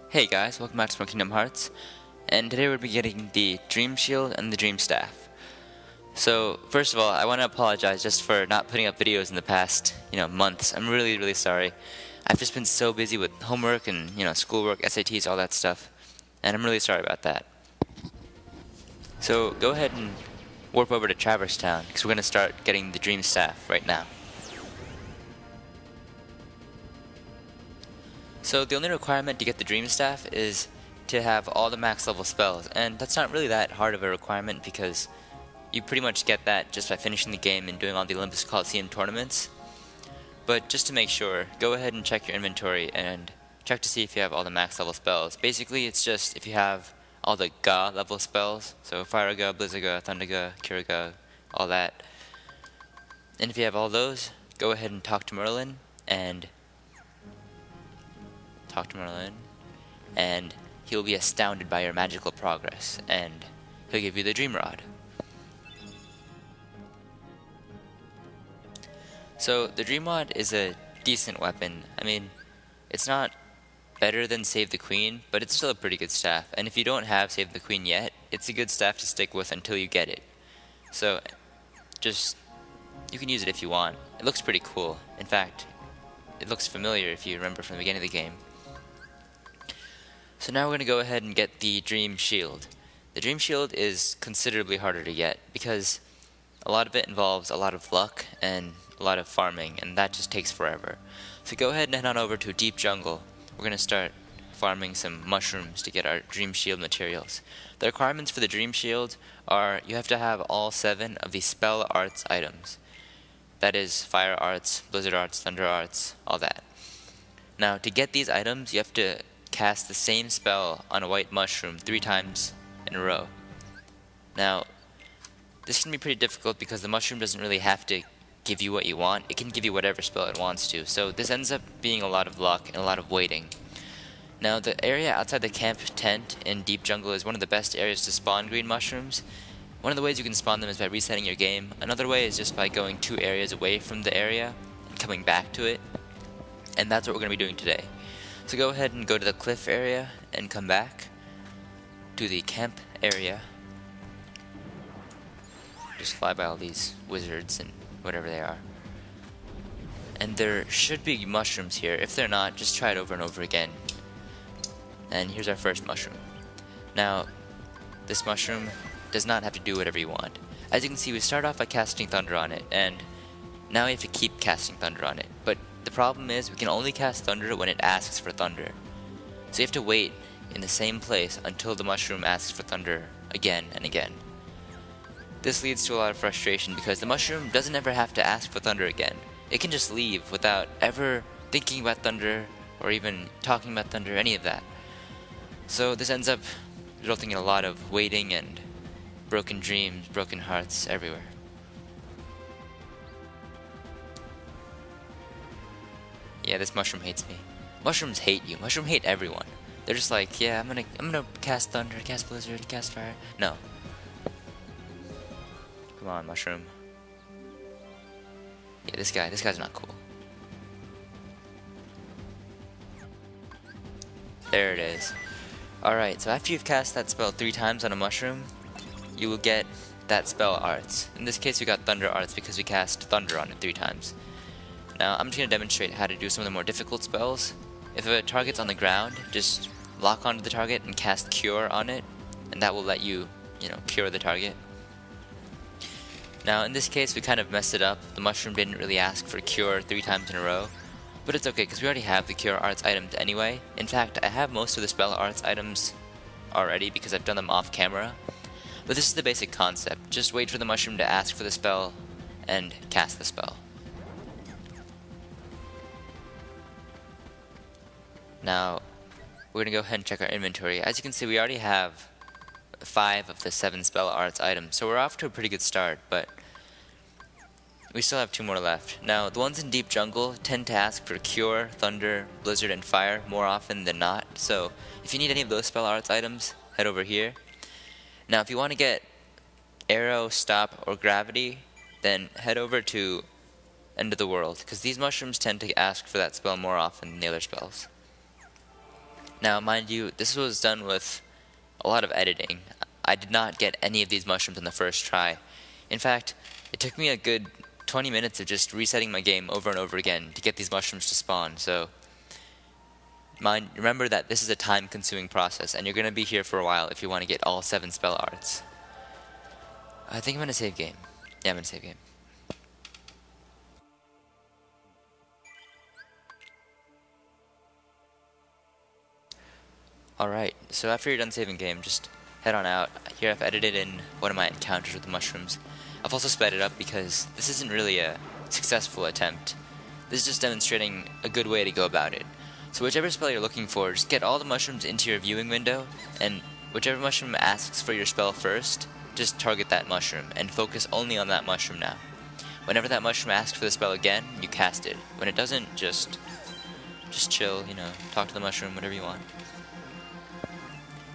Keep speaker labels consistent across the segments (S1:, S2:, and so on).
S1: Hey guys, welcome back to more Kingdom Hearts, and today we'll be getting the Dream Shield and the Dream Staff. So, first of all, I want to apologize just for not putting up videos in the past, months. I'm really sorry. I've just been so busy with homework and, schoolwork, SATs, all that stuff, and I'm really sorry about that. So, go ahead and warp over to Traverse Town, because we're going to start getting the Dream Staff right now. So the only requirement to get the Dream Staff is to have all the max level spells, and that's not really that hard of a requirement because you pretty much get that just by finishing the game and doing all the Olympus Coliseum tournaments. But just to make sure, go ahead and check your inventory and check to see if you have all the max level spells. Basically, it's just if you have all the Ga level spells, so Fire Ga, Blizzard Ga, Thunder Ga, Kira Ga, all that. And if you have all those, go ahead and talk to Merlin, and he'll be astounded by your magical progress, and he'll give you the Dream Rod. So the Dream Rod is a decent weapon. I mean, it's not better than Save the Queen, but it's still a pretty good staff, and if you don't have Save the Queen yet, it's a good staff to stick with until you get it. So you can use it if you want. It looks pretty cool. In fact, it looks familiar if you remember from the beginning of the game. So now we're going to go ahead and get the Dream Shield. The Dream Shield is considerably harder to get because a lot of it involves a lot of luck and a lot of farming, and that just takes forever. So go ahead and head on over to Deep Jungle. We're going to start farming some mushrooms to get our Dream Shield materials. The requirements for the Dream Shield are you have to have all 7 of the Spell Arts items. That is Fire Arts, Blizzard Arts, Thunder Arts, all that. Now to get these items, you have to cast the same spell on a white mushroom 3 times in a row. Now, this can be pretty difficult because the mushroom doesn't really have to give you what you want. It can give you whatever spell it wants to. So this ends up being a lot of luck and a lot of waiting. Now, the area outside the camp tent in Deep Jungle is one of the best areas to spawn green mushrooms. One of the ways you can spawn them is by resetting your game. Another way is just by going 2 areas away from the area and coming back to it. And that's what we're going to be doing today. So go ahead and go to the cliff area and come back to the camp area. Just fly by all these wizards and whatever they are. And there should be mushrooms here. If they're not, just try it over and over again. And here's our first mushroom. Now, this mushroom does not have to do whatever you want. As you can see, we start off by casting Thunder on it, and now we have to keep casting Thunder on it. But the problem is we can only cast Thunder when it asks for Thunder. So you have to wait in the same place until the mushroom asks for Thunder again and again. This leads to a lot of frustration because the mushroom doesn't ever have to ask for Thunder again. It can just leave without ever thinking about Thunder or even talking about Thunder, any of that. So this ends up resulting in a lot of waiting and broken dreams, broken hearts everywhere. Yeah, this mushroom hates me. Mushrooms hate you. Mushrooms hate everyone. They're just like, yeah, I'm gonna cast Thunder, cast Blizzard, cast Fire. No. Come on, mushroom. Yeah, this guy's not cool. There it is. Alright, so after you've cast that spell 3 times on a mushroom, you will get that spell arts. In this case, we got Thunder Arts because we cast Thunder on it 3 times. Now, I'm just going to demonstrate how to do some of the more difficult spells. If a target's on the ground, just lock onto the target and cast Cure on it, and that will let you, cure the target. Now, in this case, we kind of messed it up. The mushroom didn't really ask for Cure 3 times in a row, but it's okay because we already have the Cure Arts items anyway. In fact, I have most of the Spell Arts items already because I've done them off camera. But this is the basic concept. Just wait for the mushroom to ask for the spell and cast the spell. Now, we're going to go ahead and check our inventory. As you can see, we already have 5 of the 7 Spell Arts items, so we're off to a pretty good start, but we still have 2 more left. Now, the ones in Deep Jungle tend to ask for Cure, Thunder, Blizzard, and Fire more often than not, so if you need any of those Spell Arts items, head over here. Now, if you want to get Arrow, Stop, or Gravity, then head over to End of the World, because these mushrooms tend to ask for that spell more often than the other spells. Now, mind you, this was done with a lot of editing. I did not get any of these mushrooms on the first try. In fact, it took me a good 20 minutes of just resetting my game over and over again to get these mushrooms to spawn, so remember that this is a time-consuming process, and you're going to be here for a while if you want to get all 7 spell arts. I think I'm going to save game. Yeah, I'm going to save game. Alright, so after you're done saving game, just head on out. Here I've edited in one of my encounters with the mushrooms. I've also sped it up because this isn't really a successful attempt. This is just demonstrating a good way to go about it. So whichever spell you're looking for, just get all the mushrooms into your viewing window, and whichever mushroom asks for your spell first, just target that mushroom, and focus only on that mushroom now. Whenever that mushroom asks for the spell again, you cast it. When it doesn't, just chill, talk to the mushroom, whatever you want.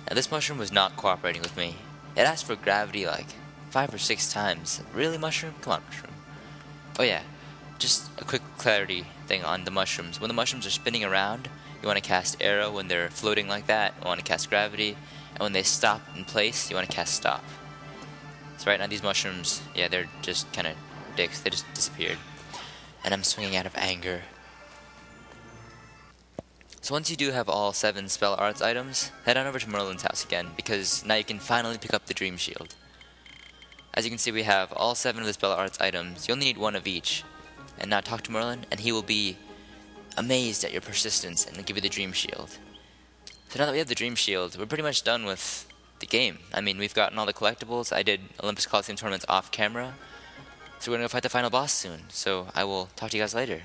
S1: Now this mushroom was not cooperating with me. It asked for gravity like 5 or 6 times. Really, mushroom? Come on, mushroom. Oh yeah, just a quick clarity thing on the mushrooms. When the mushrooms are spinning around, you want to cast arrow. When they're floating like that, you want to cast gravity. And when they stop in place, you want to cast stop. So right now these mushrooms, yeah, they're just kind of dicks. They just disappeared. And I'm swinging out of anger. So once you do have all 7 spell arts items, head on over to Merlin's house again, because now you can finally pick up the Dream Shield. As you can see, we have all 7 of the spell arts items. You only need 1 of each. And now talk to Merlin, and he will be amazed at your persistence and give you the Dream Shield. So now that we have the Dream Shield, we're pretty much done with the game. I mean, we've gotten all the collectibles. I did Olympus Coliseum tournaments off camera. So we're going to go fight the final boss soon. So I will talk to you guys later.